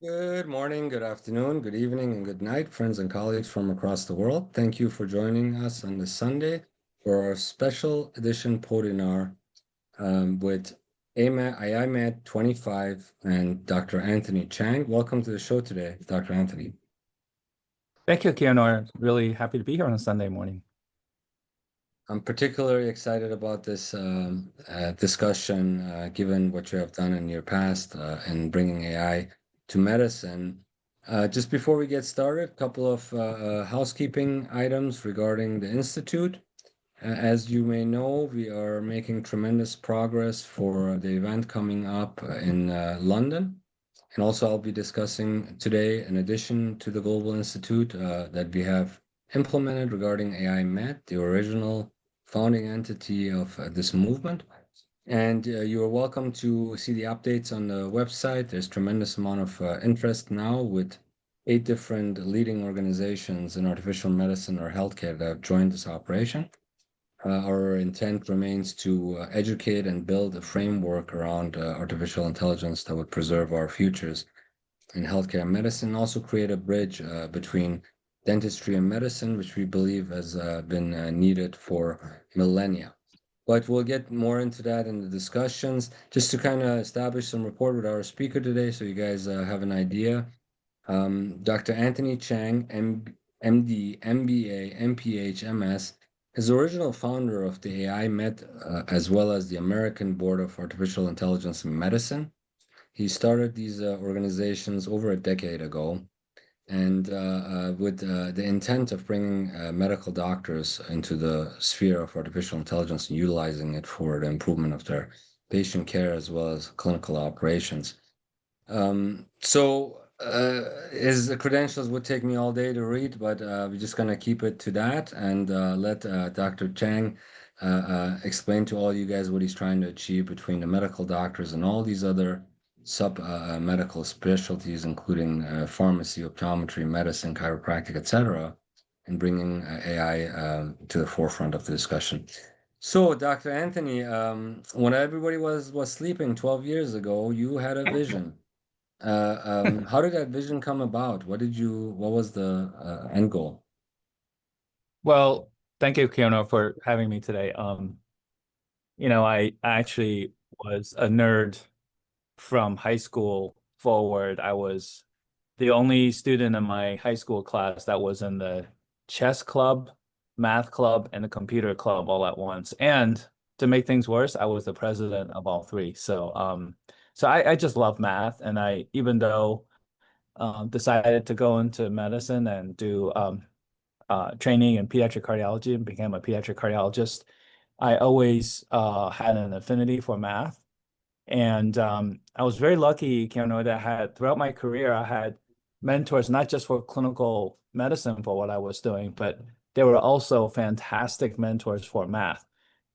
Good morning, good afternoon, good evening, and good night, friends and colleagues from across the world. Thank you for joining us on this Sunday for our special edition Podinar with IIMED 25 and Dr. Anthony Chang. Welcome to the show today, Dr. Anthony. Thank you, Kianor. Really happy to be here on a Sunday morning. I'm particularly excited about this discussion, given what you have done in your past in bringing AI to medicine. Just before we get started, a couple of housekeeping items regarding the Institute. As you may know, we are making tremendous progress for the event coming up in London. And also, I'll be discussing today, in addition to the Global Institute that we have implemented regarding AI Med, the original founding entity of this movement. And you are welcome to see the updates on the website. There's tremendous amount of interest now with 8 different leading organizations in artificial medicine or healthcare that have joined this operation. Our intent remains to educate and build a framework around artificial intelligence that would preserve our futures in healthcare and medicine, and also create a bridge between dentistry and medicine, which we believe has been needed for millennia. But we'll get more into that in the discussions. Just to kind of establish some rapport with our speaker today, so you guys have an idea. Dr. Anthony Chang, MD, MBA, MPH, MS, is the original founder of the AI Med, as well as the American Board of Artificial Intelligence in Medicine. He started these organizations over a decade ago, and with the intent of bringing medical doctors into the sphere of artificial intelligence and utilizing it for the improvement of their patient care as well as clinical operations. His credentials would take me all day to read, but we're just going to keep it to that and let Dr. Chang explain to all you guys what he's trying to achieve between the medical doctors and all these other medical specialties, including pharmacy, optometry, medicine, chiropractic, etc., and bringing AI to the forefront of the discussion. So, Dr. Anthony, when everybody was sleeping 12 years ago, you had a vision. How did that vision come about? What was the end goal? Well, thank you, Kianor, for having me today. I actually was a nerd from high school forward. I was the only student in my high school class that was in the chess club, math club, and the computer club all at once. And to make things worse, I was the president of all three. So I just love math, and even though decided to go into medicine and do training in pediatric cardiology and became a pediatric cardiologist, I always had an affinity for math. And I was very lucky, Kianor, that throughout my career, I had mentors, not just for clinical medicine for what I was doing, but they were also fantastic mentors for math,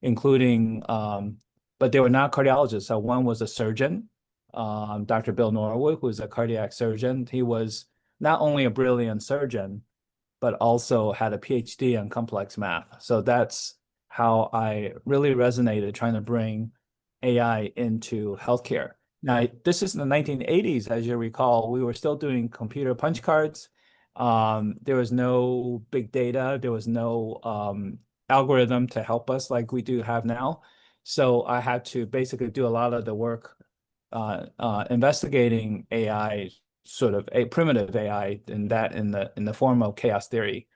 including, but they were not cardiologists. So one was a surgeon, Dr. Bill Norwood, who was a cardiac surgeon. He was not only a brilliant surgeon, but also had a PhD in complex math. So that's how I really resonated trying to bring AI into healthcare. Now, this is in the 1980s, as you recall. We were still doing computer punch cards. There was no big data. There was no algorithm to help us like we do have now. So I had to basically do a lot of the work investigating AI, sort of a primitive AI, in the form of chaos theory,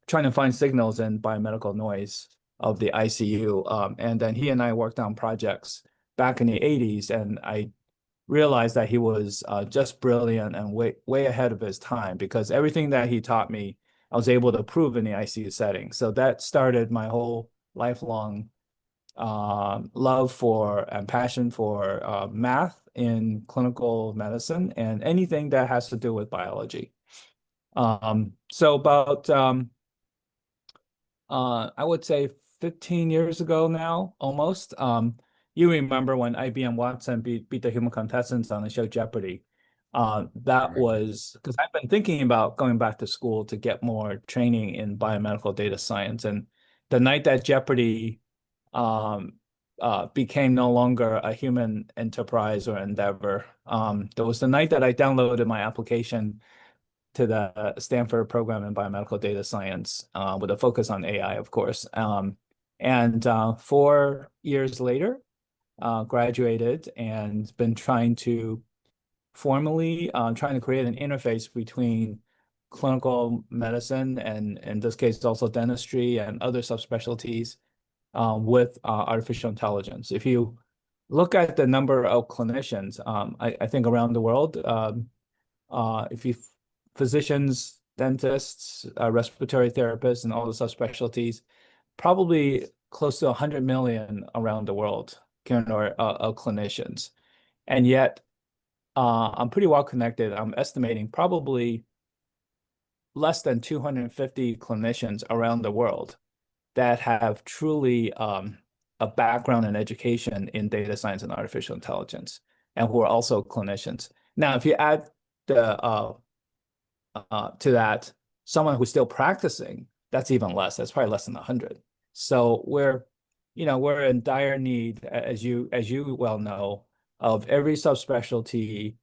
trying to find signals in biomedical noise of the ICU. And then he and I worked on projects back in the 80s, and I realized that he was just brilliant and way ahead of his time, because everything that he taught me, I was able to prove in the ICU setting. So that started my whole lifelong love for and passion for math in clinical medicine and anything that has to do with biology. So about, I would say 15 years ago now, almost, you remember when IBM Watson beat the human contestants on the show Jeopardy. That was because I've been thinking about going back to school to get more training in biomedical data science. And the night that Jeopardy became no longer a human enterprise or endeavor. There was the night that I downloaded my application to the Stanford program in biomedical data science with a focus on AI, of course. And 4 years later, graduated and been trying to formally trying to create an interface between clinical medicine and in this case also dentistry and other subspecialties with artificial intelligence. If you look at the number of clinicians, I think around the world, if you physicians, dentists, respiratory therapists, and all the subspecialties, probably close to 100 million around the world of clinicians. And yet, I'm pretty well connected. I'm estimating probably less than 250 clinicians around the world that have truly a background and education in data science and artificial intelligence, and who are also clinicians. Now, if you add the to that someone who's still practicing, that's even less. That's probably less than 100. So we're in dire need, as you well know, of every subspecialty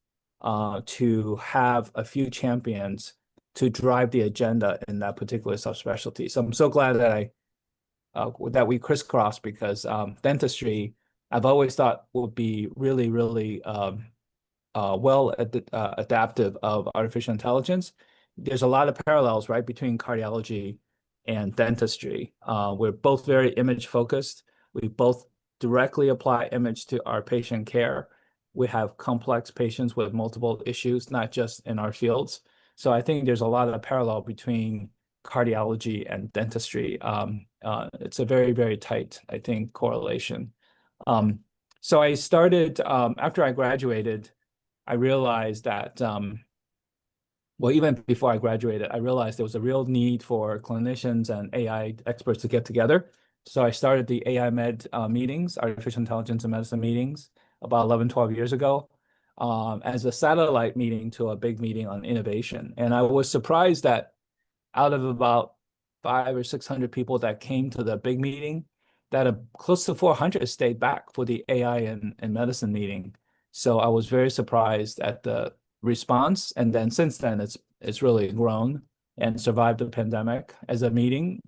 to have a few champions to drive the agenda in that particular subspecialty. So I'm so glad that we crisscross because dentistry, I've always thought would be really, really adaptive of artificial intelligence. There's a lot of parallels, right, between cardiology and dentistry. We're both very image focused. We both directly apply image to our patient care. We have complex patients with multiple issues, not just in our fields. So I think there's a lot of parallel between cardiology and dentistry. It's a very, very tight, I think, correlation. So I started, after I graduated, I realized that, well, even before I graduated, I realized there was a real need for clinicians and AI experts to get together. So I started the AI Med meetings, artificial intelligence and medicine meetings, about 11, 12 years ago, as a satellite meeting to a big meeting on innovation. And I was surprised that out of about 500 or 600 people that came to the big meeting, that close to 400 stayed back for the AI and medicine meeting. So I was very surprised at the response. And then since then, it's really grown and survived the pandemic as a meeting.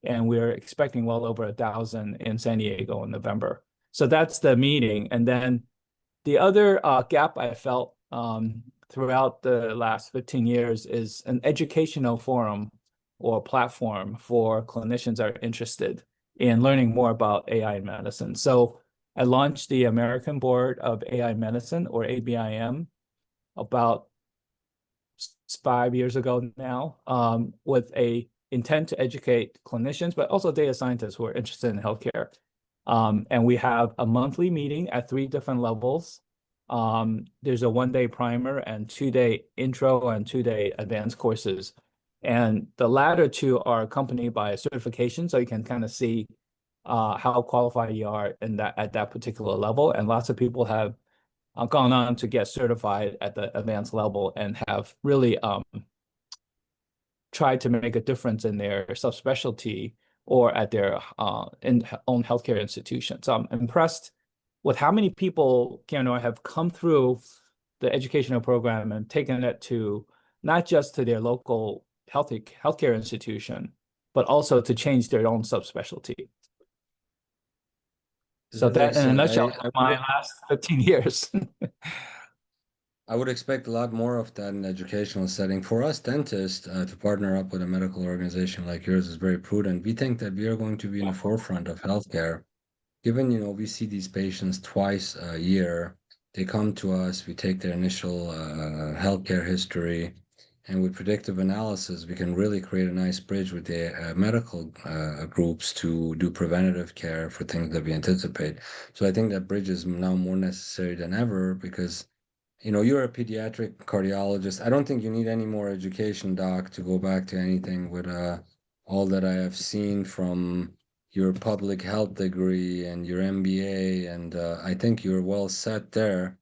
And we're expecting well over 1,000 in San Diego in November. So that's the meeting. And then the other gap I felt throughout the last 15 years is an educational forum or platform for clinicians that are interested in learning more about AI in medicine. So I launched the American Board of AI Medicine, or ABIM, about 5 years ago now, with a intent to educate clinicians, but also data scientists who are interested in healthcare. And we have a monthly meeting at 3 different levels. There's a 1-day primer and 2-day intro and 2-day advanced courses. And the latter 2 are accompanied by a certification, so you can kind of see how qualified you are at that particular level. And lots of people have gone on to get certified at the advanced level and have really tried to make a difference in their subspecialty or at their own healthcare institution. So I'm impressed with how many people, Kianor, have come through the educational program and taken it to not just to their local healthcare institution, but also to change their own subspecialty. So That's that, in a excellent. nutshell, my last 15 years. I would expect a lot more of that in the educational setting. For us dentists, to partner up with a medical organization like yours is very prudent. We think that we are going to be in the forefront of healthcare. Given, we see these patients twice a year, they come to us, we take their initial healthcare history, and with predictive analysis, we can really create a nice bridge with the medical groups to do preventative care for things that we anticipate. So I think that bridge is now more necessary than ever because you're a pediatric cardiologist. I don't think you need any more education, doc, to go back to anything with all that I have seen from your public health degree and your MBA, and I think you're well set there.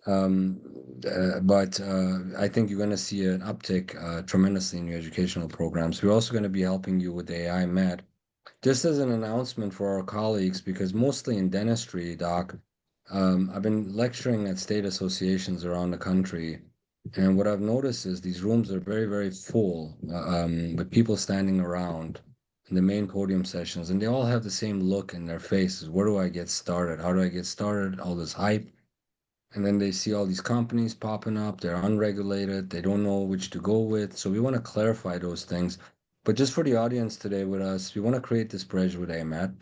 But I think you're going to see an uptick tremendously in your educational programs. We're also going to be helping you with AI Med. Just as an announcement for our colleagues, because mostly in dentistry, Doc, I've been lecturing at state associations around the country, and what I've noticed is these rooms are very, very full, with people standing around in the main podium sessions, and they all have the same look in their faces. Where do I get started? How do I get started? All this hype. And then they see all these companies popping up. They're unregulated. They don't know which to go with. So we want to clarify those things. But just for the audience today with us, we want to create this bridge with AMAT.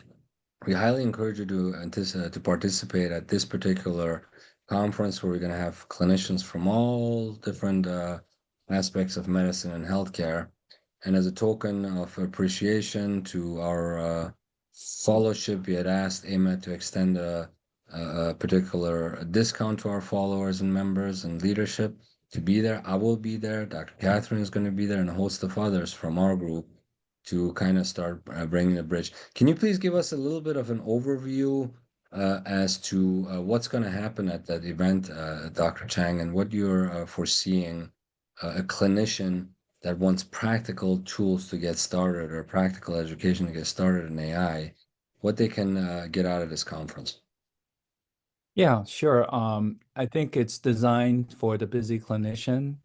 We highly encourage you to participate at this particular conference where we're going to have clinicians from all different aspects of medicine and healthcare. And as a token of appreciation to our followership, we had asked AMAT to extend a particular discount to our followers and members and leadership to be there. I will be there. Dr. Catherine is going to be there, and a host of others from our group to kind of start bringing the bridge. Can you please give us a little bit of an overview as to what's going to happen at that event, Dr. Chang, and what you're foreseeing a clinician that wants practical tools to get started or practical education to get started in AI, what they can get out of this conference? Yeah, sure. I think it's designed for the busy clinician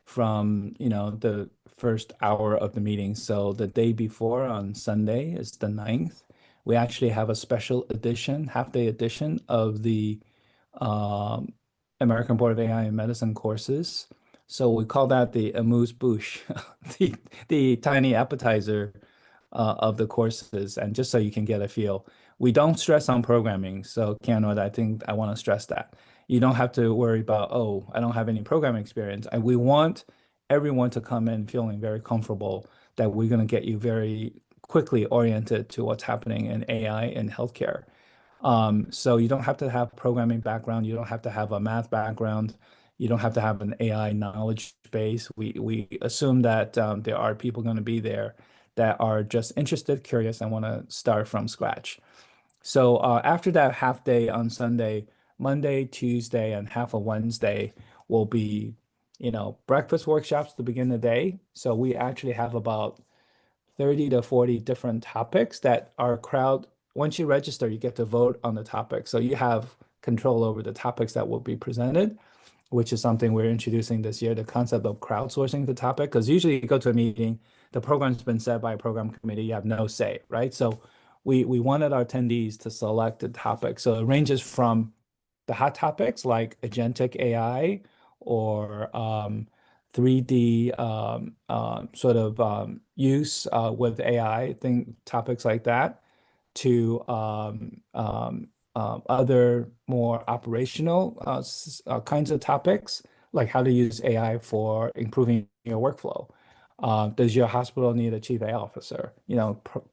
from, the first hour of the meeting. So the day before on Sunday is the 9th. We actually have a special edition, half-day edition of the um, American Board of AI and Medicine courses. So we call that the amuse-bouche, the the tiny appetizer of the courses. And just so you can get a feel, we don't stress on programming. So Kianor, I think I want to stress that. You don't have to worry about, oh, I don't have any programming experience. And we want everyone to come in feeling very comfortable that we're going to get you very quickly oriented to what's happening in AI in healthcare. So you don't have to have programming background. You don't have to have a math background. You don't have to have an AI knowledge base. We assume that there are people going to be there that are just interested, curious, and want to start from scratch. So after that half day on Sunday, Monday, Tuesday, and half of Wednesday will be, breakfast workshops to begin the day. So we actually have about 30 to 40 different topics that our crowd, once you register, you get to vote on the topic. So you have control over the topics that will be presented, which is something we're introducing this year, the concept of crowdsourcing the topic. Because usually you go to a meeting, the program's been set by a program committee, you have no say, right? So we wanted our attendees to select the topic. So it ranges from the hot topics like agentic AI or 3D sort of use with AI, topics like that, to other more operational kinds of topics, like how to use AI for improving your workflow. Does your hospital need a chief AI officer?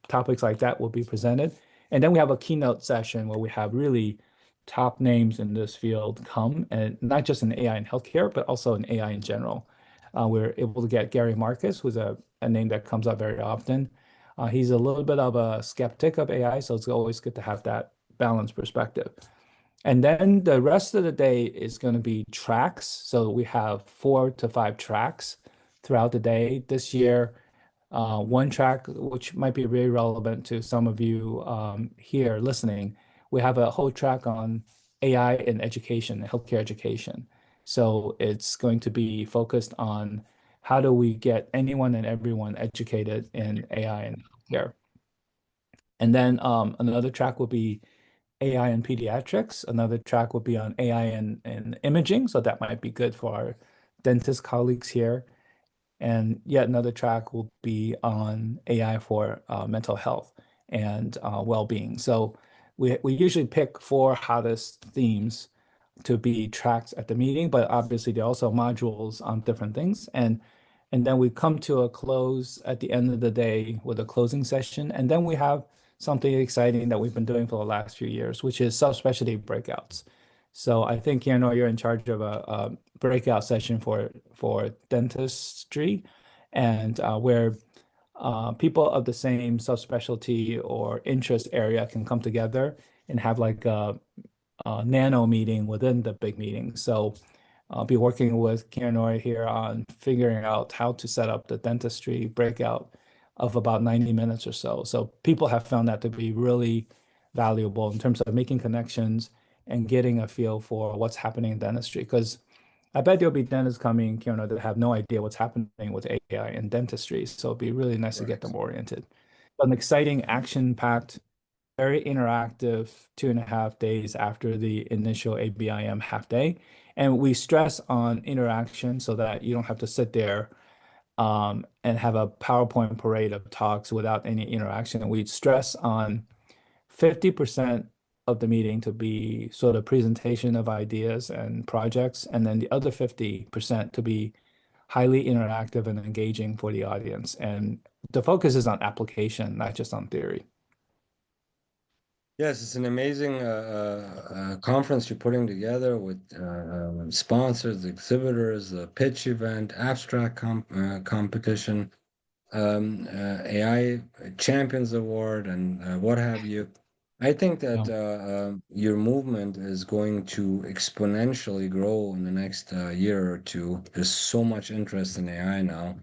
Topics like that will be presented. And then we have a keynote session where we have really top names in this field come, and not just in AI and healthcare, but also in AI in general. We're able to get Gary Marcus, who's a name that comes up very often. He's a little bit of a skeptic of AI, so it's always good to have that balanced perspective. And then the rest of the day is going to be tracks. So we have 4 to 5 tracks throughout the day. This year, one track, which might be really relevant to some of you here listening, we have a whole track on AI in education, healthcare education. So it's going to be focused on how do we get anyone and everyone educated in AI and healthcare. And then another track will be AI in pediatrics. Another track will be on AI in imaging. So that might be good for our dentist colleagues here. And yet another track will be on AI for mental health and well-being. So we usually pick 4 hottest themes to be tracked at the meeting, but obviously there are also modules on different things. And then we come to a close at the end of the day with a closing session. And then we have something exciting that we've been doing for the last few years, which is subspecialty breakouts. So I think, you're in charge of a breakout session for dentistry, and where people of the same subspecialty or interest area can come together and have like a nano meeting within the big meeting. So I'll be working with Kianor here on figuring out how to set up the dentistry breakout of about 90 minutes or so. So people have found that to be really valuable in terms of making connections and getting a feel for what's happening in dentistry. Because I bet there'll be dentists coming, that have no idea what's happening with AI in dentistry. So it'd be really nice to get Right. them oriented. An exciting, action-packed, very interactive 2.5 days after the initial ABIM half day. And we stress on interaction so that you don't have to sit there and have a PowerPoint parade of talks without any interaction. We stress on 50% of the meeting to be sort of presentation of ideas and projects, and then the other 50% to be highly interactive and engaging for the audience. And the focus is on application, not just on theory. Yes, it's an amazing conference you're putting together with sponsors, exhibitors, a pitch event, abstract competition, AI Champions Award, and what have you. I think that Yeah. your movement is going to exponentially grow in the next year or two. There's so much interest in AI now,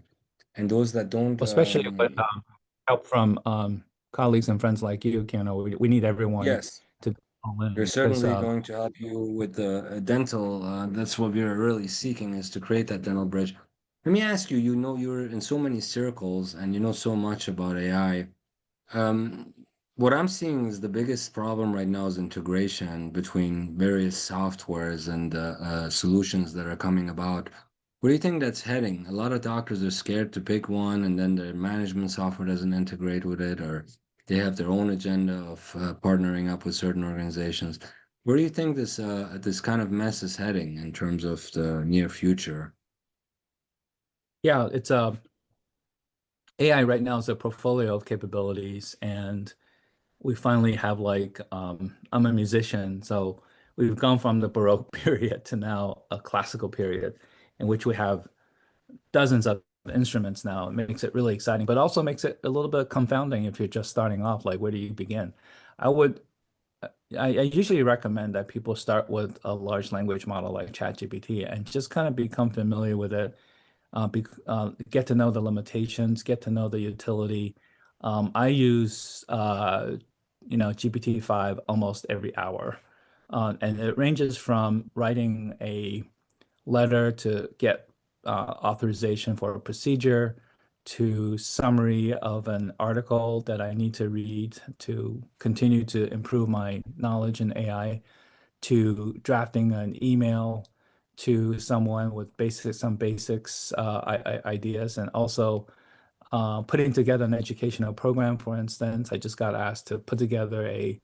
and those that don't, Especially with help from colleagues and friends like you, Keanu, we need everyone yes. to go all We're in because certainly going to help you with the dental. That's what we're really seeking is to create that dental bridge. Let me ask you, you know, you're in so many circles and you know so much about AI. Um, what I'm seeing is the biggest problem right now is integration between various softwares and solutions that are coming about. Where do you think that's heading? A lot of doctors are scared to pick one, and then their management software doesn't integrate with it, or they have their own agenda of partnering up with certain organizations. Where do you think this kind of mess is heading in terms of the near future? yeah, it's AI right now is a portfolio of capabilities, and we finally have like I'm a musician, so we've gone from the Baroque period to now a classical period in which we have dozens of instruments now. It makes it really exciting, but also makes it a little bit confounding if you're just starting off. Like, where do you begin? I would, I usually recommend that people start with a large language model like ChatGPT and just kind of become familiar with it, get to know the limitations, get to know the utility. I use, GPT-5 almost every hour, and it ranges from writing a letter to get authorization for a procedure to summary of an article that I need to read to continue to improve my knowledge in AI, to drafting an email to someone with some basics ideas, and also putting together an educational program. For instance, I just got asked to put together a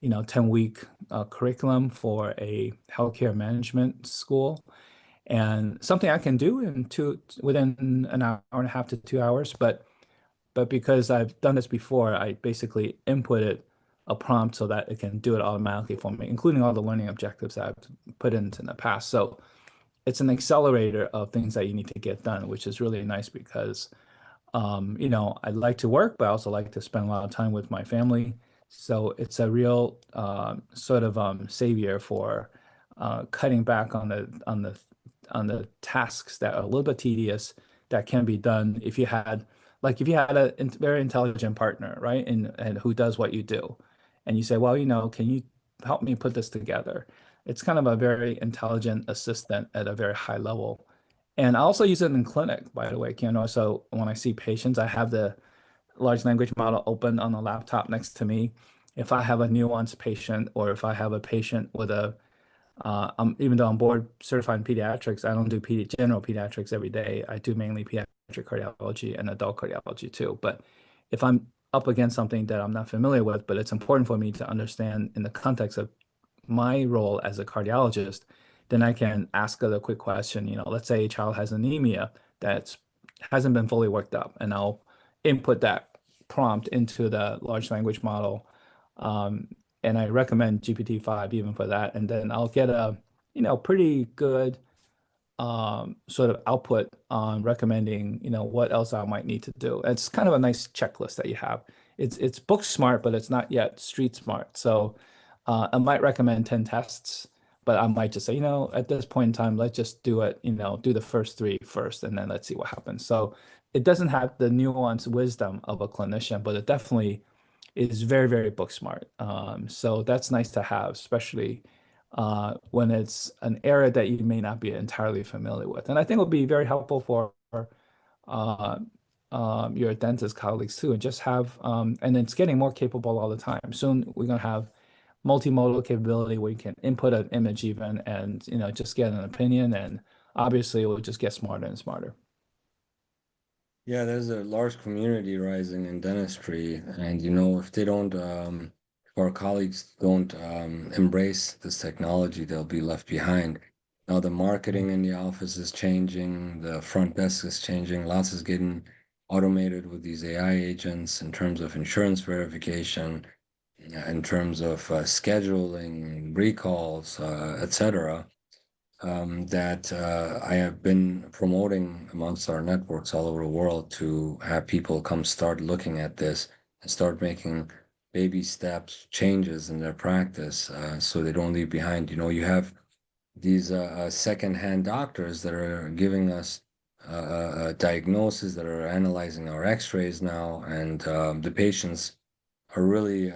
10-week curriculum for a healthcare management school, and something I can do within an hour and a half to 2 hours. But because I've done this before, I basically inputted a prompt so that it can do it automatically for me, including all the learning objectives that I've put in the past. So it's an accelerator of things that you need to get done, which is really nice because I like to work, but I also like to spend a lot of time with my family. So it's a real sort of savior for cutting back on the tasks that are a little bit tedious that can be done if you had a very intelligent partner, right? And who does what you do. And you say, well, can you help me put this together? It's kind of a very intelligent assistant at a very high level. And I also use it in clinic, by the way, Keanu. So when I see patients, I have the large language model open on the laptop next to me. If I have a nuanced patient or if I have a patient with even though I'm board certified in pediatrics, I don't do general pediatrics every day. I do mainly pediatric cardiology and adult cardiology too. But if I'm up against something that I'm not familiar with, but it's important for me to understand in the context of my role as a cardiologist, then I can ask a quick question. Let's say a child has anemia that hasn't been fully worked up, and I'll input that prompt into the large language model. Um, and I recommend GPT-5 even for that. And then I'll get a, pretty good sort of output on recommending, what else I might need to do. It's kind of a nice checklist that you have. It's book smart, but it's not yet street smart. So I might recommend 10 tests, but I might just say, at this point in time, let's just do it, do the first three first, and then let's see what happens. So it doesn't have the nuanced wisdom of a clinician, but it definitely is very, very book smart. So that's nice to have, especially when it's an area that you may not be entirely familiar with. And I think it would be very helpful for uh, your dentist colleagues too, and just have, and it's getting more capable all the time. Soon we're going to have multimodal capability where you can input an image even and, just get an opinion. And obviously it will just get smarter and smarter. Yeah, there's a large community rising in dentistry, and if they don't, if our colleagues don't embrace this technology, they'll be left behind. Now the marketing in the office is changing, the front desk is changing, lots is getting automated with these AI agents in terms of insurance verification, in terms of scheduling, recalls, etc. That I have been promoting amongst our networks all over the world to have people come start looking at this and start making baby steps, changes in their practice, so they don't leave behind. You have these second-hand doctors that are giving us diagnoses, that are analyzing our X-rays now, and the patients are really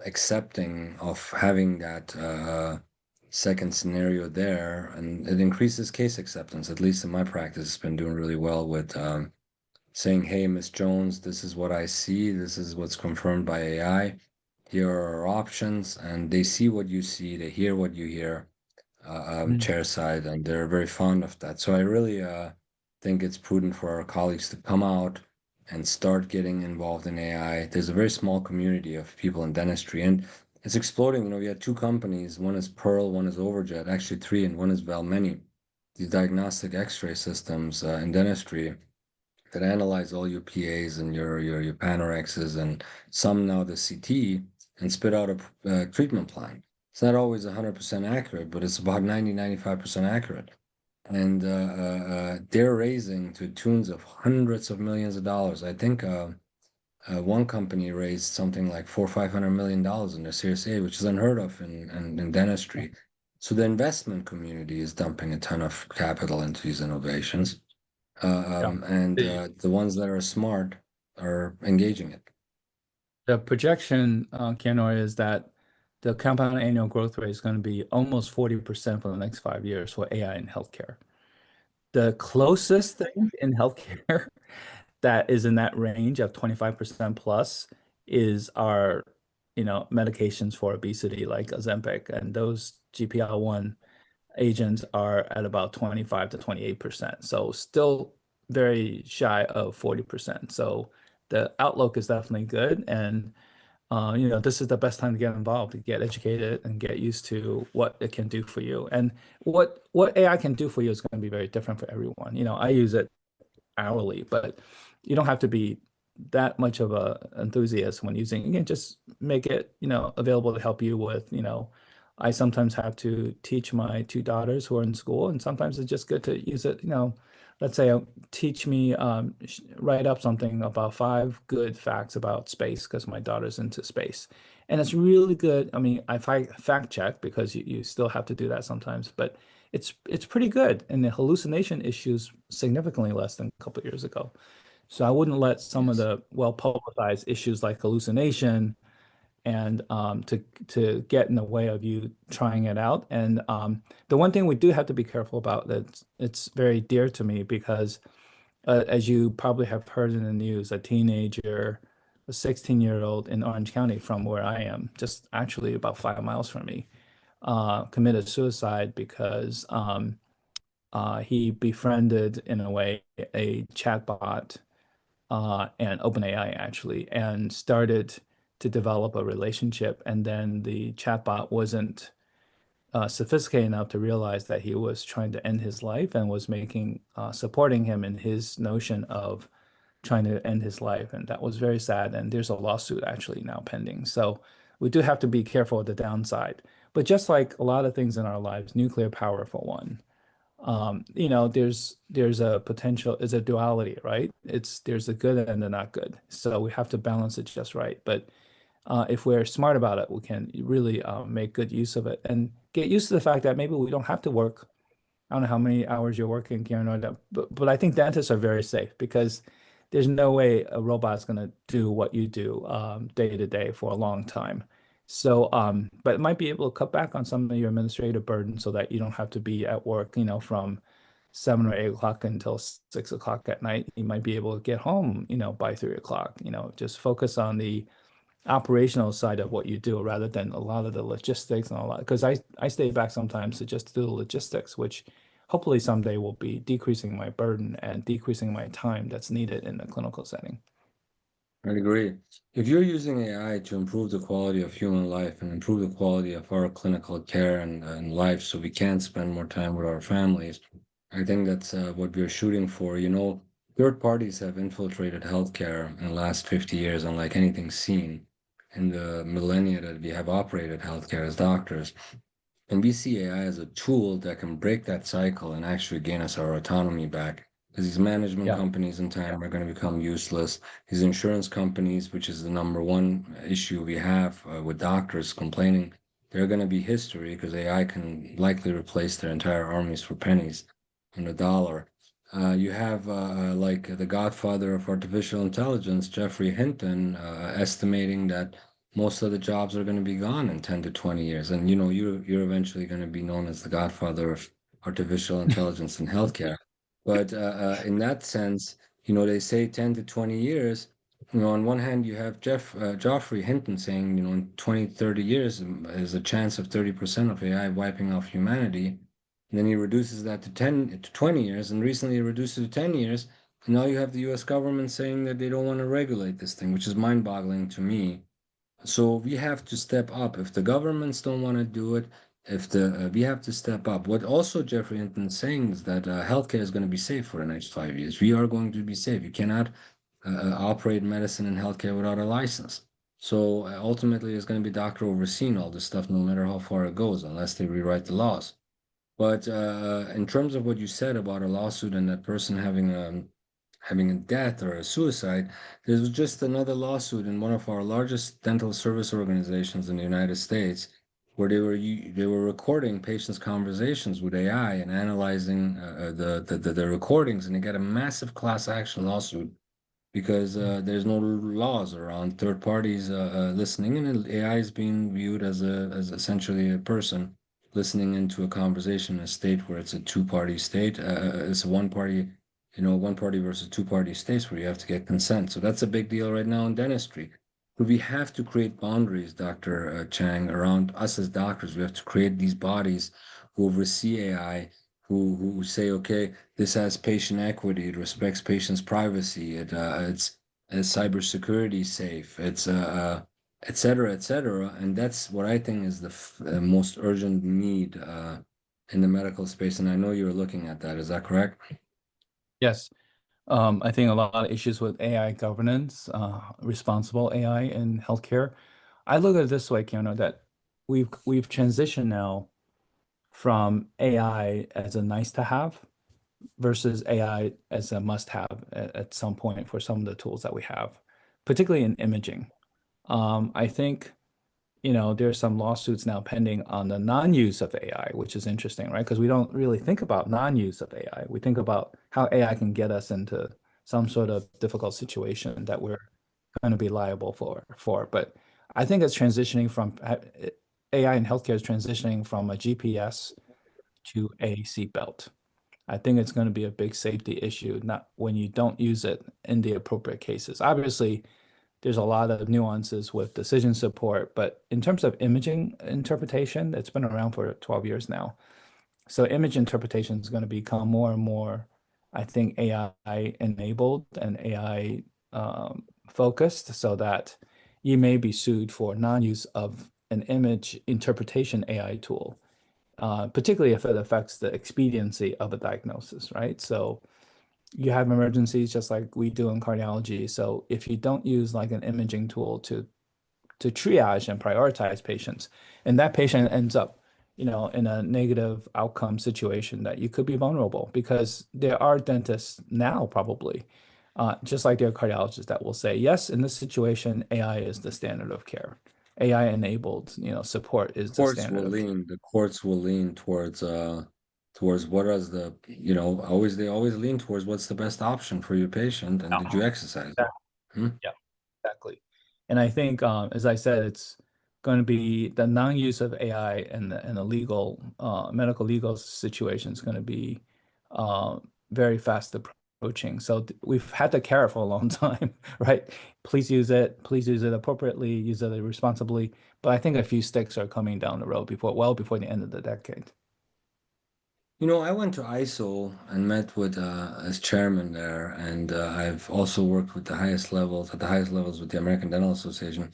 accepting of having that second scenario there, and it increases case acceptance. At least in my practice, it's been doing really well with saying, "Hey, Miss Jones, this is what I see. This is what's confirmed by AI. Here are our options," and they see what you see, they hear what you hear, Mm. chair side, and they're very fond of that. So I really think it's prudent for our colleagues to come out and start getting involved in AI. There's a very small community of people in dentistry, and it's exploding. We had two companies. One is Pearl, one is Overjet, actually three, and one is Valmeni. These diagnostic X-ray systems in dentistry that analyze all your PAs and your Panorexes and some now the CT and spit out a treatment plan. It's not always 100% accurate, but it's about 95% accurate. And they're raising to tunes of hundreds of millions of dollars. I think one company raised something like $400 or $500 in their Series A, which is unheard of in dentistry. So the investment community is dumping a ton of capital into these innovations, Yeah. and The, the ones that are smart are engaging it. the projection, Kianor, is that the compound annual growth rate is going to be almost 40% for the next 5 years for AI in healthcare. The closest thing in healthcare that is in that range of 25% plus is our, medications for obesity like Ozempic, and those GPL-1 agents are at about 25 to 28%. So still very shy of 40%. So the outlook is definitely good. And this is the best time to get involved, to get educated and get used to what it can do for you. And what AI can do for you is going to be very different for everyone. I use it hourly, but you don't have to be that much of a enthusiast when using. You can just make it, available to help you with, I sometimes have to teach my two daughters who are in school, and sometimes it's just good to use it, let's say teach me write up something about 5 good facts about space because my daughter's into space. And it's really good. I mean, I fact check because you still have to do that sometimes, but it's pretty good. And the hallucination issues significantly less than a couple of years ago. So I wouldn't let some of Yes. the well-publicized issues like hallucination and to get in the way of you trying it out. And the one thing we do have to be careful about, that it's very dear to me because as you probably have heard in the news, a teenager, a 16-year-old in Orange County from where I am, just actually about 5 miles from me, committed suicide because he befriended, in a way, a chatbot and OpenAI actually, and started to develop a relationship. And then the chatbot wasn't sophisticated enough to realize that he was trying to end his life and was supporting him in his notion of trying to end his life. And that was very sad. And there's a lawsuit actually now pending. So we do have to be careful of the downside. But just like a lot of things in our lives, nuclear power for one, there's a potential, is a duality, right? There's a good and the not good. So we have to balance it just right. But if we're smart about it, we can really make good use of it and get used to the fact that maybe we don't have to work I don't know how many hours you're working, Kianor, but I think dentists are very safe because there's no way a robot's going to do what you do day to day for a long time. So, but it might be able to cut back on some of your administrative burden so that you don't have to be at work, from 7 or 8 o'clock until 6 o'clock at night. You might be able to get home, by 3 o'clock. Just focus on the operational side of what you do rather than a lot of the logistics and all that. Because I stay back sometimes to just do the logistics, which hopefully someday will be decreasing my burden and decreasing my time that's needed in the clinical setting. I agree. If you're using AI to improve the quality of human life and improve the quality of our clinical care and life so we can spend more time with our families, I think that's what we're shooting for. Third parties have infiltrated healthcare in the last 50 years, unlike anything seen in the millennia that we have operated healthcare as doctors. And we see AI as a tool that can break that cycle and actually gain us our autonomy back. Because these management Yeah. companies in time are going to become useless. These insurance companies, which is the number one issue we have with doctors complaining, they're going to be history because AI can likely replace their entire armies for pennies on the dollar. You have like the godfather of artificial intelligence, Jeffrey Hinton, estimating that most of the jobs are going to be gone in 10 to 20 years. And you're eventually going to be known as the godfather of artificial intelligence in healthcare. But in that sense, they say 10 to 20 years. On one hand, you have Geoffrey Hinton saying, in 20, 30 years, there's a chance of 30% of AI wiping off humanity. And then he reduces that to 10 to 20 years, and recently he reduced it to 10 years. And now you have the US government saying that they don't want to regulate this thing, which is mind-boggling to me. So we have to step up. If the governments don't want to do it, if the we have to step up. What also Jeffrey Hinton is saying is that healthcare is going to be safe for the next 5 years. We are going to be safe. You cannot operate medicine and healthcare without a license. So ultimately, it's going to be doctor overseeing all this stuff, no matter how far it goes, unless they rewrite the laws. But in terms of what you said about a lawsuit and that person having a death or a suicide, there was just another lawsuit in one of our largest dental service organizations in the United States, where they were recording patients' conversations with AI and analyzing the recordings, and they got a massive class action lawsuit because there's no laws around third parties listening, and AI is being viewed as essentially a person listening into a conversation in a state where it's a two-party state. It's a one party versus two-party states where you have to get consent. So that's a big deal right now in dentistry. But we have to create boundaries, Dr. Chang, around us as doctors. We have to create these bodies who oversee AI, who say, okay, this has patient equity, it respects patients' privacy, it's cybersecurity safe, it's et cetera, et cetera. And that's what I think is the most urgent need in the medical space. And I know you're looking at that. Is that correct? Yes. I think a lot of issues with AI governance, responsible AI in healthcare. I look at it this way, Keanu, that we've transitioned now from AI as a nice to have versus AI as a must have at some point for some of the tools that we have, particularly in imaging. I think there's some lawsuits now pending on the non-use of AI, which is interesting, right? Because we don't really think about non-use of AI. We think about how AI can get us into some sort of difficult situation that we're going to be liable for. But I think it's transitioning from AI in healthcare is transitioning from a GPS to a seatbelt. I think it's going to be a big safety issue, not when you don't use it in the appropriate cases. Obviously, there's a lot of nuances with decision support, but in terms of imaging interpretation, it's been around for 12 years now. So image interpretation is going to become more and more, I think, AI enabled and AI focused so that you may be sued for non-use of an image interpretation AI tool, particularly if it affects the expediency of a diagnosis, right? So you have emergencies just like we do in cardiology. So if you don't use like an imaging tool to triage and prioritize patients, and that patient ends up, in a negative outcome situation, that you could be vulnerable because there are dentists now probably, just like there are cardiologists that will say, yes, in this situation, AI is the standard of care. AI enabled, support is the Courts standard will of care. lean, the courts will lean towards towards what is the, always they always lean towards what's the best option for your patient and did you exercise? Yeah. Hmm? Yeah. Exactly. And I think, as I said, it's going to be the non-use of AI and the legal, medical legal situation is going to be uh, very fast approaching. So we've had to care for a long time, right? Please use it. Please use it appropriately. Use it responsibly. But I think a few sticks are coming down the road well before the end of the decade. I went to ISO and met with as chairman there, and I've also worked with the highest levels, at the highest levels with the American Dental Association.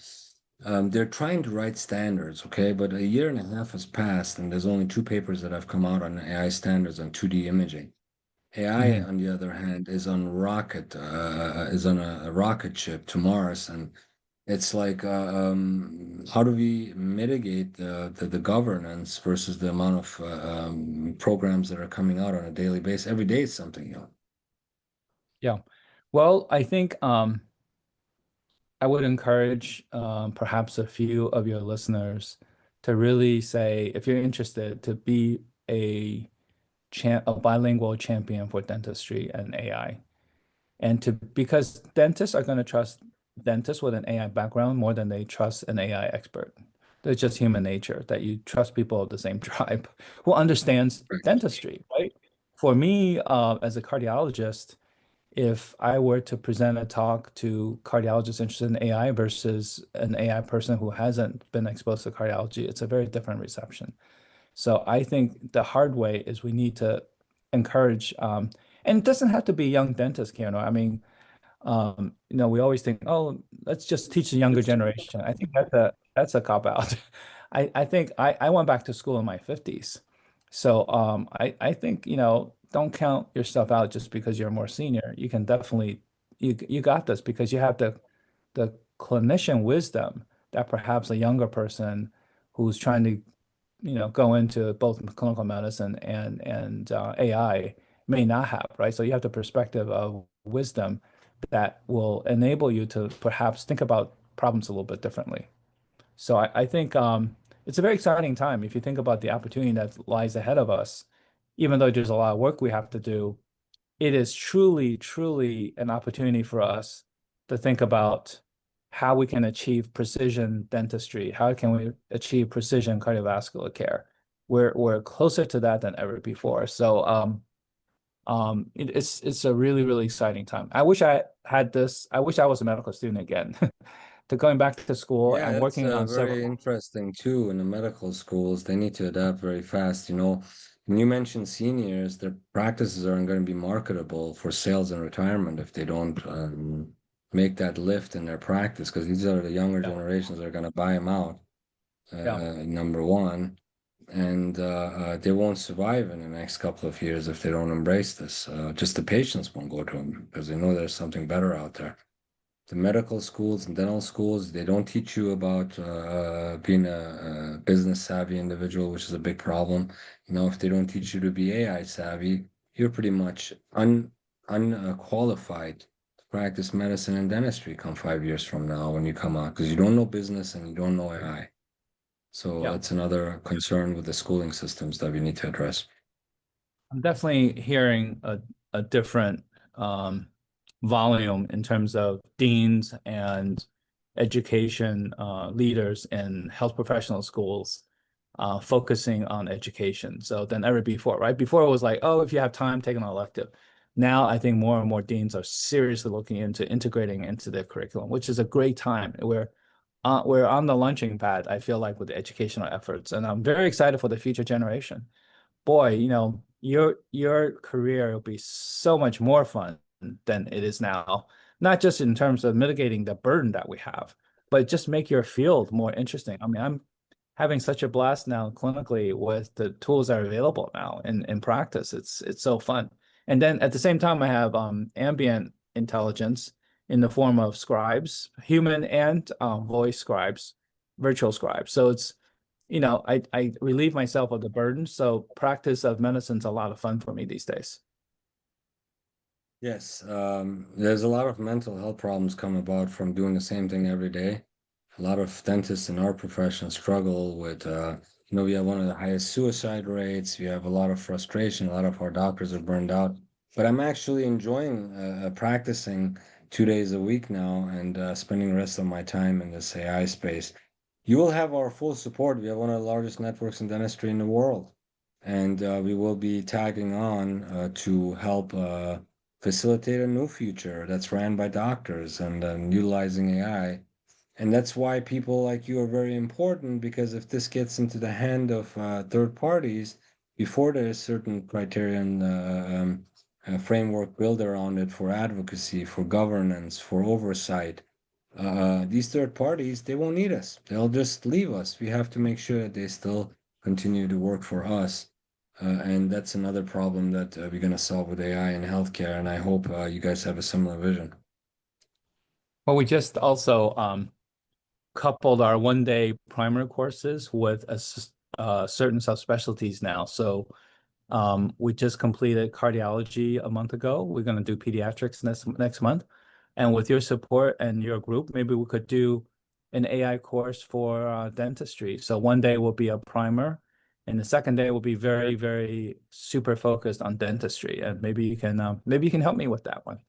They're trying to write standards, okay, but a year and a half has passed, and there's only two papers that have come out on AI standards on 2D imaging. AI, Mhm. on the other hand, is on a rocket ship to Mars, and it's like, how do we mitigate the governance versus the amount of programs that are coming out on a daily basis? Every day is something, Yeah. Well, I think I would encourage perhaps a few of your listeners to really say, if you're interested, to be a bilingual champion for dentistry and AI. And to because dentists are going to trust dentists with an AI background more than they trust an AI expert. That's just human nature that you trust people of the same tribe who understands right? dentistry, right? For me, as a cardiologist, if I were to present a talk to cardiologists interested in AI versus an AI person who hasn't been exposed to cardiology, it's a very different reception. So I think the hard way is we need to encourage, and it doesn't have to be young dentists, Keanu. I mean, we always think, oh, let's just teach the younger generation. I think that's a cop out. I think I went back to school in my 50s. So I think, don't count yourself out just because you're more senior. You can definitely you got this because you have the clinician wisdom that perhaps a younger person who's trying to, go into both clinical medicine and AI may not have, right? So you have the perspective of wisdom that will enable you to perhaps think about problems a little bit differently. So I think it's a very exciting time if you think about the opportunity that lies ahead of us. Even though there's a lot of work we have to do, it is truly, truly an opportunity for us to think about how we can achieve precision dentistry, how can we achieve precision cardiovascular care. We're closer to that than ever before. So it's a really, really exciting time. I wish I had this. I wish I was a medical student again, to going back to school Yeah, and that's working on very several. interesting too. In the medical schools, they need to adapt very fast. When you mention seniors, their practices aren't going to be marketable for sales and retirement if they don't make that lift in their practice, because these are the younger Yeah, generations that are going to buy them out. yeah, Number one, and they won't survive in the next couple of years if they don't embrace this. Just the patients won't go to them because they know there's something better out there. The medical schools and dental schools, they don't teach you about being a business savvy individual, which is a big problem. If they don't teach you to be AI savvy, you're pretty much unqualified to practice medicine and dentistry come 5 years from now when you come out because you don't know business and you don't know AI. So yeah. that's another concern with the schooling systems that we need to address. I'm definitely hearing a different um, volume in terms of deans and education leaders in health professional schools focusing on education. So than ever before, right? Before it was like, oh, if you have time, take an elective. Now I think more and more deans are seriously looking into integrating into their curriculum, which is a great time. We're on the launching pad, I feel like, with the educational efforts, and I'm very excited for the future generation. Boy, your career will be so much more fun than it is now. Not just in terms of mitigating the burden that we have, but just make your field more interesting. I mean, I'm having such a blast now clinically with the tools that are available now in practice. It's so fun. And then at the same time, I have ambient intelligence in the form of scribes, human and voice scribes, virtual scribes. So I relieve myself of the burden. So practice of medicine's a lot of fun for me these days. Yes, there's a lot of mental health problems come about from doing the same thing every day. A lot of dentists in our profession struggle with We have one of the highest suicide rates. We have a lot of frustration. A lot of our doctors are burned out. But I'm actually enjoying practicing 2 days a week now and spending the rest of my time in this AI space. You will have our full support. We have one of the largest networks in dentistry in the world, and we will be tagging on to help facilitate a new future that's ran by doctors and utilizing AI. And that's why people like you are very important, because if this gets into the hand of third parties before there is certain criterion framework built around it for advocacy, for governance, for oversight, these third parties, they won't need us. They'll just leave us. We have to make sure that they still continue to work for us. And that's another problem that we're going to solve with AI in healthcare. And I hope you guys have a similar vision. Well, we just also coupled our 1 day primary courses with certain subspecialties now. So we just completed cardiology a month ago. We're going to do pediatrics next month. And with your support and your group, maybe we could do an AI course for dentistry. So 1 day will be a primer, and the second day will be very, very super focused on dentistry. And maybe you can help me with that one.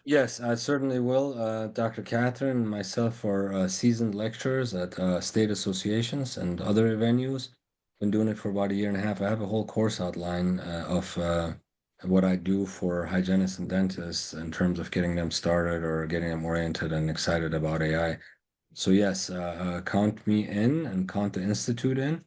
Yes, I certainly will. Dr. Catherine and myself are seasoned lecturers at state associations and other venues. Been doing it for about a year and a half. I have a whole course outline of what I do for hygienists and dentists in terms of getting them started or getting them oriented and excited about AI. So yes, count me in and count the institute in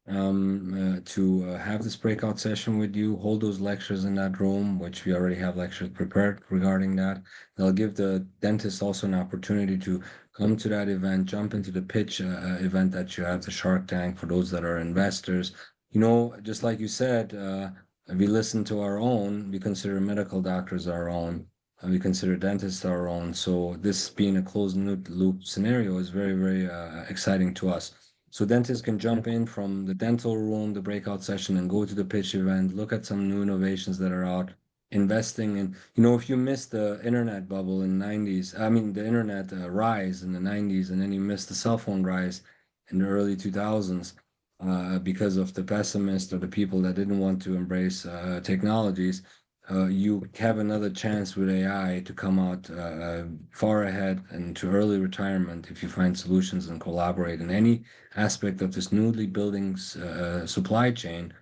to have this breakout session with you, hold those lectures in that room, which we already have lectures prepared regarding that. They'll give the dentist also an opportunity to come to that event, jump into the pitch event that you have, the Shark Tank, for those that are investors. Just like you said, we listen to our own, we consider medical doctors our own. We consider dentists our own. So this being a closed loop scenario is very, very exciting to us. So dentists can jump in from the dental room, the breakout session, and go to the pitch event, look at some new innovations that are out, investing in, if you missed the internet bubble in the 90s, I mean the internet rise in the 90s, and then you missed the cell phone rise in the early 2000s because of the pessimists or the people that didn't want to embrace technologies, you have another chance with AI to come out far ahead and to early retirement if you find solutions and collaborate in any aspect of this newly building supply chain.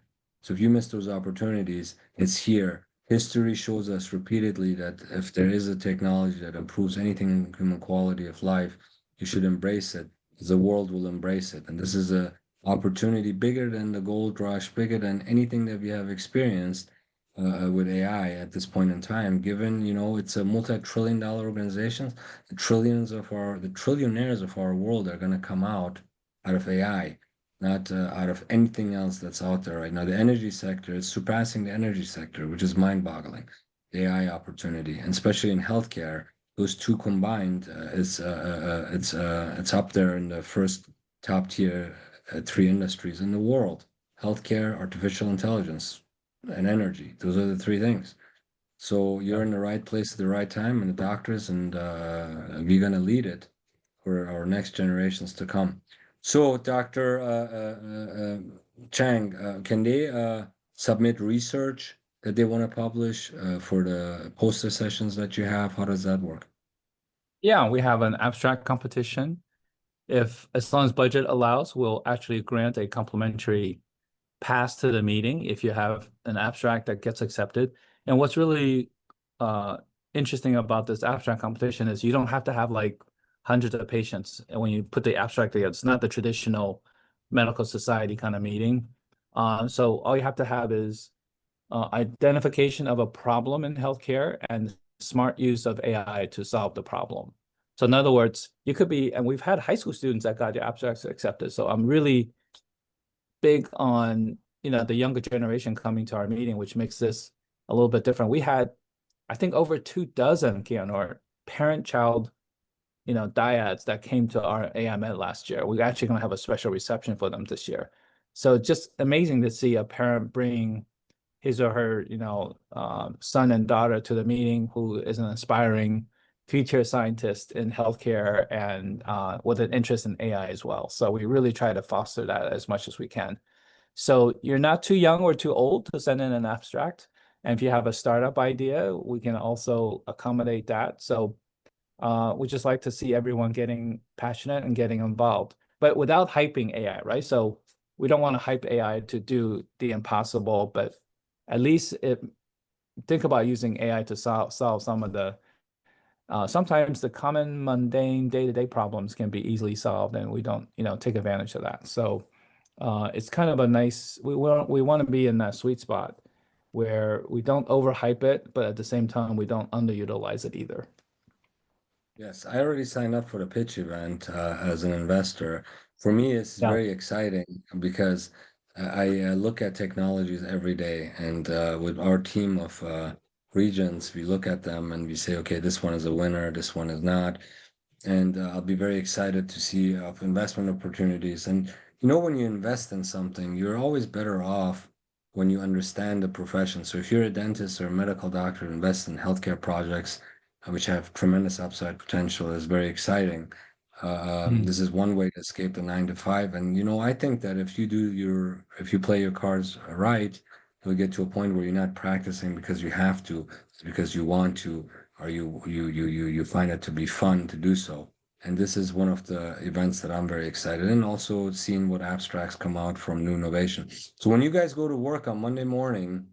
So if you miss those opportunities, it's here. History shows us repeatedly that if there is a technology that improves anything in human quality of life, you should embrace it. The world will embrace it. And this is a opportunity bigger than the gold rush, bigger than anything that we have experienced with AI at this point in time, given, it's a multi-trillion dollar organization. The trillionaires of our world are going to come out of AI, not out of anything else that's out there right now. The energy sector is surpassing the energy sector, which is mind-boggling. The AI opportunity, and especially in healthcare, those two combined it's up there in the first top tier three industries in the world: healthcare, artificial intelligence, and energy. Those are the three things. So you're Yeah. in the right place at the right time, and the doctors, and we're gonna lead it for our next generations to come. So, Dr. Chang, can they submit research that they want to publish for the poster sessions that you have? How does that work? Yeah, we have an abstract competition. If as long as budget allows, we'll actually grant a complimentary pass to the meeting if you have an abstract that gets accepted. And what's really uh, interesting about this abstract competition is you don't have to have like hundreds of patients. And when you put the abstract together, it's not the traditional medical society kind of meeting. So all you have to have is identification of a problem in healthcare and smart use of AI to solve the problem. So in other words, you could be, and we've had high school students that got the abstracts accepted. So I'm really big on, the younger generation coming to our meeting, which makes this a little bit different. We had, I think, over 2 dozen Kianor parent-child, dyads that came to our AMN last year. We're actually going to have a special reception for them this year. So just amazing to see a parent bring his or her, son and daughter to the meeting who is an aspiring future scientists in healthcare and with an interest in AI as well. So we really try to foster that as much as we can. So you're not too young or too old to send in an abstract. And if you have a startup idea, we can also accommodate that. So we just like to see everyone getting passionate and getting involved, but without hyping AI, right? So we don't want to hype AI to do the impossible, but at least think about using AI to solve some of the sometimes the common mundane day-to-day problems can be easily solved, and we don't, take advantage of that. So it's kind of a nice, we want to be in that sweet spot where we don't overhype it, but at the same time, we don't underutilize it either. Yes, I already signed up for the pitch event as an investor. For me, it's Yeah. very exciting because I look at technologies every day, and with our team of regions, we look at them and we say, okay, this one is a winner, this one is not, and I'll be very excited to see of investment opportunities. And when you invest in something, you're always better off when you understand the profession. So if you're a dentist or a medical doctor, invest in healthcare projects, which have tremendous upside potential, is very exciting. Mm. This is one way to escape the 9 to 5. And I think that if you play your cards right, you'll get to a point where you're not practicing because you have to, it's because you want to, or you find it to be fun to do so. And this is one of the events that I'm very excited in. Also seeing what abstracts come out from new innovation. So when you guys go to work on Monday morning,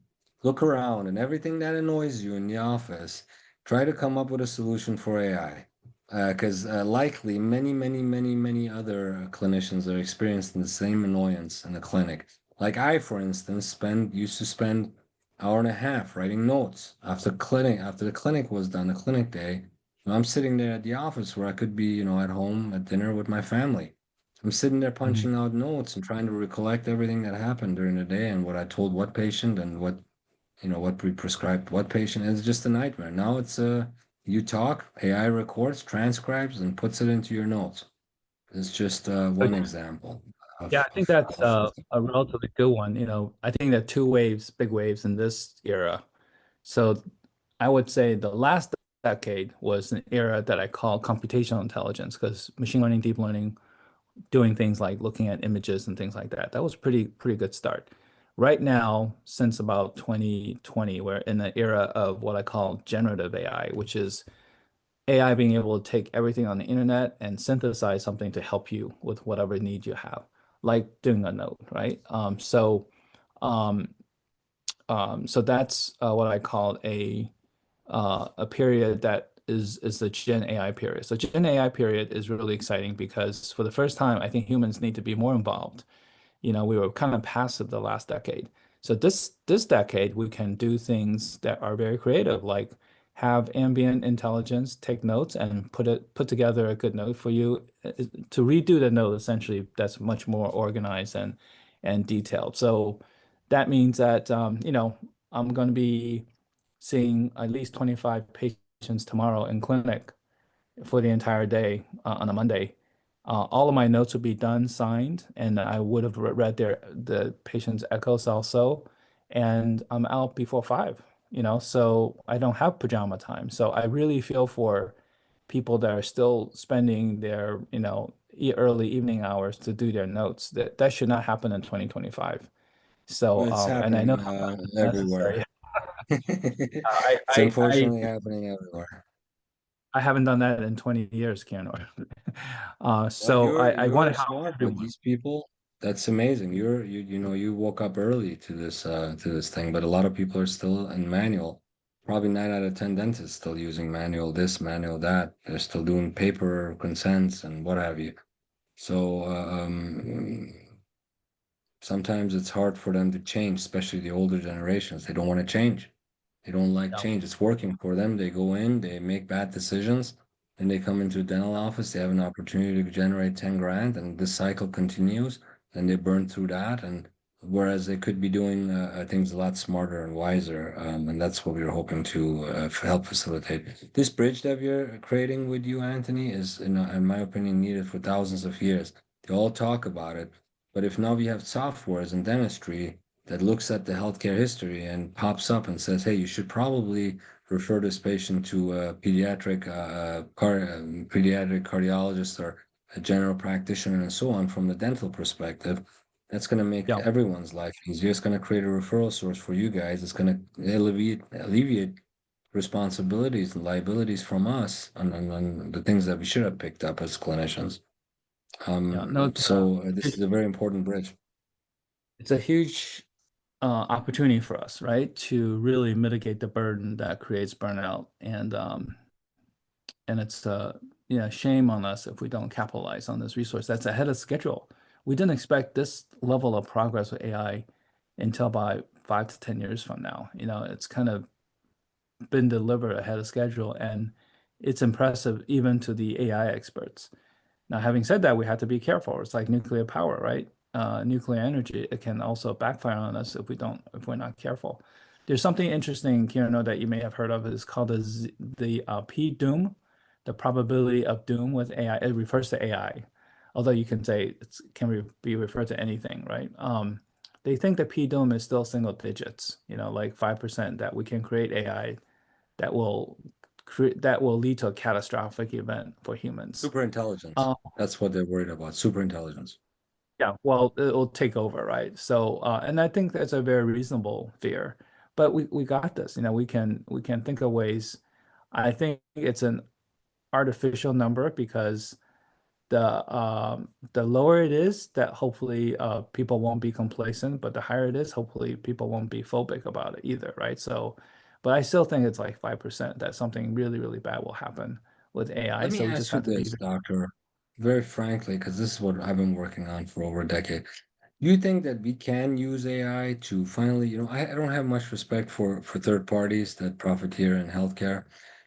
look around and everything that annoys you in the office, try to come up with a solution for AI. Because likely many other clinicians are experiencing the same annoyance in the clinic. Like I, for instance, used to spend hour and a half writing notes after the clinic was done, the clinic day. I'm sitting there at the office where I could be, at home at dinner with my family. I'm sitting there Mhm. punching out notes and trying to recollect everything that happened during the day and what I told what patient and what we prescribed what patient. It's just a nightmare. Now it's you talk, AI records, transcribes, and puts it into your notes. It's just one example Yeah, of, I think of, that's of, of a relatively good one. I think there are two waves, big waves in this era. So I would say the last decade was an era that I call computational intelligence because machine learning, deep learning, doing things like looking at images and things like that. That was pretty good start. Right now, since about 2020, we're in the era of what I call generative AI, which is AI being able to take everything on the internet and synthesize something to help you with whatever need you have, like doing a note, right? Um, so that's what I call a period that is the Gen AI period. So Gen AI period is really exciting because for the first time, I think humans need to be more involved. We were kind of passive the last decade. So this decade, we can do things that are very creative, like have ambient intelligence take notes and put together a good note for you to redo the note essentially that's much more organized and detailed. So that means that I'm going to be seeing at least 25 patients tomorrow in clinic for the entire day on a Monday. All of my notes would be done, signed, and I would have read the patient's echoes also. And I'm out before 5, so I don't have pajama time. So I really feel for people that are still spending their, early evening hours to do their notes. That should not happen in 2025. So, Well, it's and I know happening how much it's everywhere. necessary. I, It's I, I, unfortunately happening everywhere. I haven't done that in 20 years, Kianor. Well, So I want you're to help smart, but everyone. these people, that's amazing. You woke up early to this thing, but a lot of people are still in manual. Probably 9 out of 10 dentists still using manual this, manual that. They're still doing paper consents and what have you. So sometimes it's hard for them to change, especially the older generations. They don't want to change. They don't like Yeah. change. It's working for them. They go in, they make bad decisions, and they come into a dental office. They have an opportunity to generate 10 grand, and this cycle continues. And they burn through that. And whereas they could be doing things a lot smarter and wiser, and that's what we are hoping to help facilitate. This bridge that we're creating with you, Anthony, is, in my opinion, needed for thousands of years. They all talk about it, but if now we have softwares in dentistry that looks at the healthcare history and pops up and says, hey, you should probably refer this patient to a pediatric cardiologist or a general practitioner and so on from the dental perspective. That's going to make Yeah. everyone's life easier. It's going to create a referral source for you guys. It's going to alleviate responsibilities and liabilities from us on the things that we should have picked up as clinicians. Yeah. No, This is a very important bridge. it's a huge opportunity for us, right? To really mitigate the burden that creates burnout. And it's shame on us if we don't capitalize on this resource that's ahead of schedule. We didn't expect this level of progress with AI until about 5 to 10 years from now. It's kind of been delivered ahead of schedule, and it's impressive even to the AI experts. Now, having said that, we have to be careful. It's like nuclear power, right? Nuclear energy, it can also backfire on us if we're not careful. There's something interesting, Kianor, that you may have heard of. It's called the P doom, the probability of doom with AI. It refers to AI, although you can say it can be referred to anything, right? They think the P doom is still single digits, like 5% that we can create AI that will that will lead to a catastrophic event for humans. Super intelligence. Uh, That's what they're worried about. Super intelligence. yeah, well, it'll take over, right? So, and I think that's a very reasonable fear. But we got this. We can think of ways. I think it's an artificial number because the lower it is, that hopefully people won't be complacent, but the higher it is, hopefully people won't be phobic about it either, right? So, but I still think it's like 5% that something really, really bad will happen with AI. Let me So we just ask you have to be this, doctor, very frankly, because this is what I've been working on for over a decade. Do you think that we can use AI to finally, I don't have much respect for third parties that profiteer in healthcare.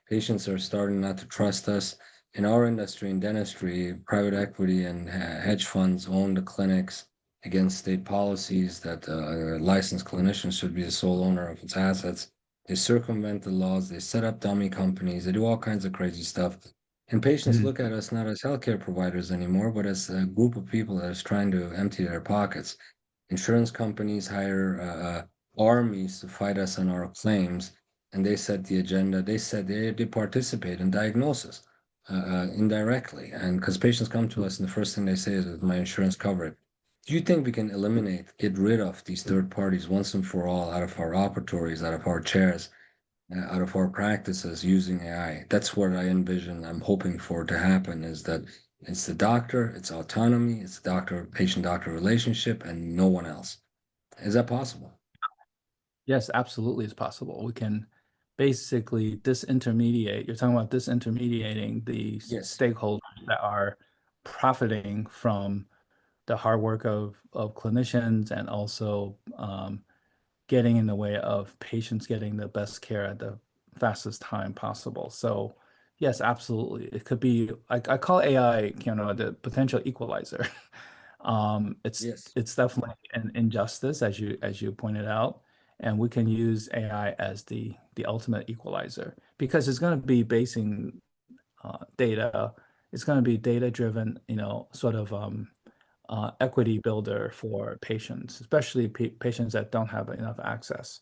Patients are starting not to trust us. In our industry, in dentistry, private equity and hedge funds own the clinics against state policies that a licensed clinician should be the sole owner of its assets. They circumvent the laws, they set up dummy companies, they do all kinds of crazy stuff. And patients Mhm. look at us not as healthcare providers anymore, but as a group of people that is trying to empty their pockets. Insurance companies hire armies to fight us on our claims, and they set the agenda. They said they participate in diagnosis indirectly, and because patients come to us, and the first thing they say is, "My insurance covered." Do you think we can get rid of these third parties once and for all out of our operatories, out of our chairs, out of our practices using AI? That's what I envision. I'm hoping for to happen is that it's the doctor, it's autonomy, it's the doctor patient doctor relationship, and no one else. Is that possible? Yes, absolutely, it's possible. We can basically disintermediate. You're talking about disintermediating the Yes. stakeholders that are profiting from the hard work of clinicians, and also getting in the way of patients getting the best care at the fastest time possible. So, yes, absolutely. It could be, I call AI, the potential equalizer. Yes. It's definitely an injustice, as you pointed out, and we can use AI as the ultimate equalizer because it's going to be basing data. It's going to be data driven, sort of equity builder for patients, especially patients that don't have enough access.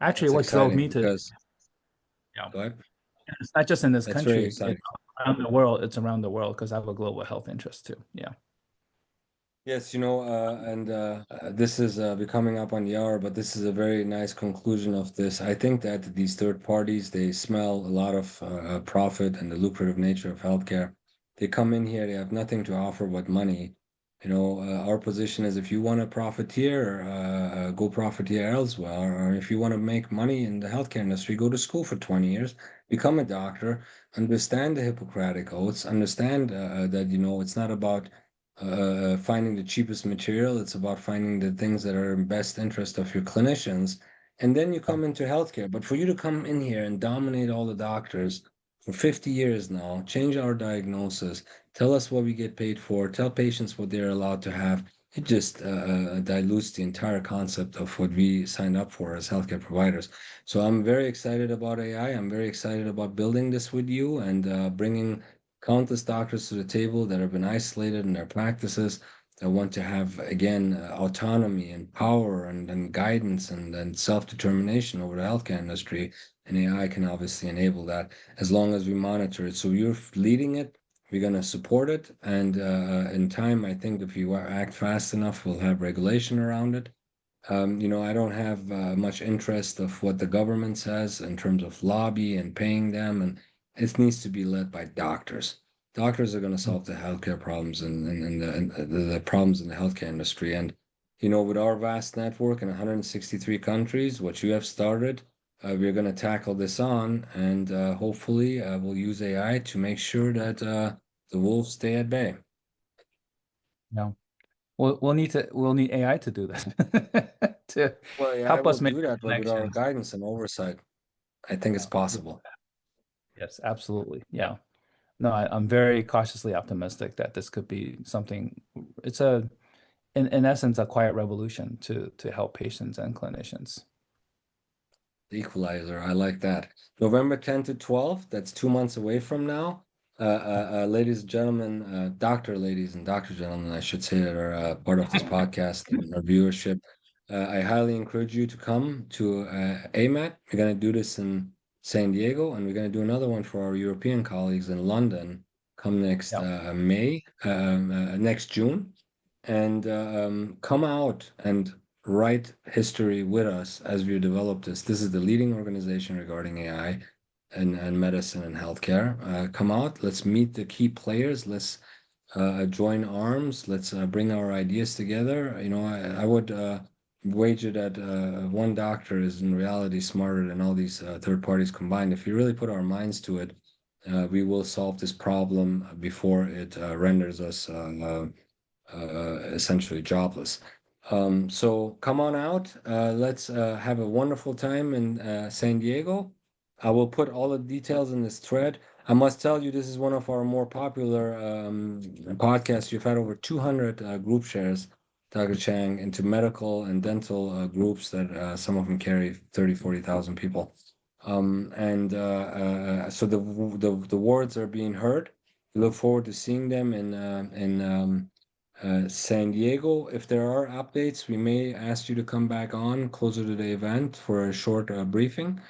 Actually, That's what drove exciting me to, because yeah, go ahead. it's not just in this That's very country, exciting. it's around the world. It's around the world because I have a global health interest too. Yeah. Yes, this is we're coming up on the hour, but this is a very nice conclusion of this. I think that these third parties, they smell a lot of profit and the lucrative nature of healthcare. They come in here, they have nothing to offer but money. Our position is if you want to profiteer, go profiteer elsewhere, or if you want to make money in the healthcare industry, go to school for 20 years, become a doctor, understand the Hippocratic oaths, understand that, it's not about finding the cheapest material. It's about finding the things that are in best interest of your clinicians. And then you come into healthcare. But for you to come in here and dominate all the doctors for 50 years now, change our diagnosis, tell us what we get paid for, tell patients what they're allowed to have, it just dilutes the entire concept of what we signed up for as healthcare providers. So I'm very excited about AI. I'm very excited about building this with you and bringing countless doctors to the table that have been isolated in their practices, want to have, again, autonomy and power and guidance and self-determination over the healthcare industry. And AI can obviously enable that as long as we monitor it. So you're leading it. We're going to support it. And in time, I think if you act fast enough, we'll have regulation around it. I don't have much interest of what the government says in terms of lobby and paying them, and it needs to be led by doctors. Doctors are going to solve the healthcare problems and the problems in the healthcare industry. And with our vast network in 163 countries, what you have started, we're going to tackle this on, and hopefully, we'll use AI to make sure that the wolves stay at bay. No. We'll need AI to do that to Well, AI help will us make do the that, but with our connections. guidance and oversight, I think it's possible. Yes, absolutely. Yeah. No, I'm very cautiously optimistic that this could be something. It's in essence, a quiet revolution to help patients and clinicians. The equalizer. I like that. November 10th to 12th, that's 2 months away from now. Ladies and gentlemen, ladies and doctor gentlemen, I should say, that are part of this podcast and our viewership. I highly encourage you to come to AMAT. We're going to do this in San Diego, and we're going to do another one for our European colleagues in London come next Yeah. next June. And come out and write history with us as we develop this. This is the leading organization regarding AI and medicine and healthcare. Come out, let's meet the key players. Let's join arms. Let's bring our ideas together. I would wager that one doctor is in reality smarter than all these third parties combined. If we really put our minds to it, we will solve this problem before it renders us essentially jobless. So come on out. Let's have a wonderful time in San Diego. I will put all the details in this thread. I must tell you, this is one of our more popular podcasts. You've had over 200 group shares, Dr. Chang, into medical and dental groups that some of them carry 30, 40,000 people. So the words are being heard. We look forward to seeing them in San Diego. If there are updates, we may ask you to come back on closer to the event for a short briefing.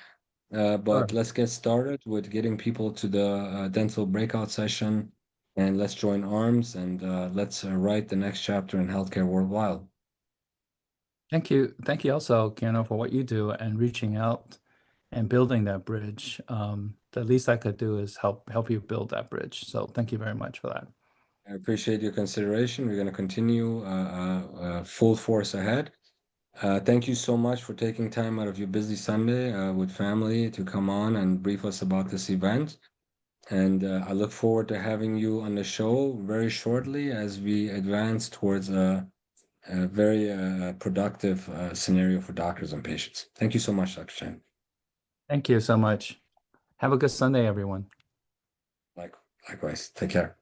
But Sure. let's get started with getting people to the dental breakout session, and let's join arms and let's write the next chapter in healthcare worldwide. Thank you. Thank you also, Kianor, for what you do and reaching out and building that bridge. The least I could do is help you build that bridge. So thank you very much for that. I appreciate your consideration. We're going to continue full force ahead. Thank you so much for taking time out of your busy Sunday with family to come on and brief us about this event. And I look forward to having you on the show very shortly as we advance towards a very productive scenario for doctors and patients. Thank you so much, Dr. Chen. Thank you so much. Have a good Sunday, everyone. Like, likewise. Take care.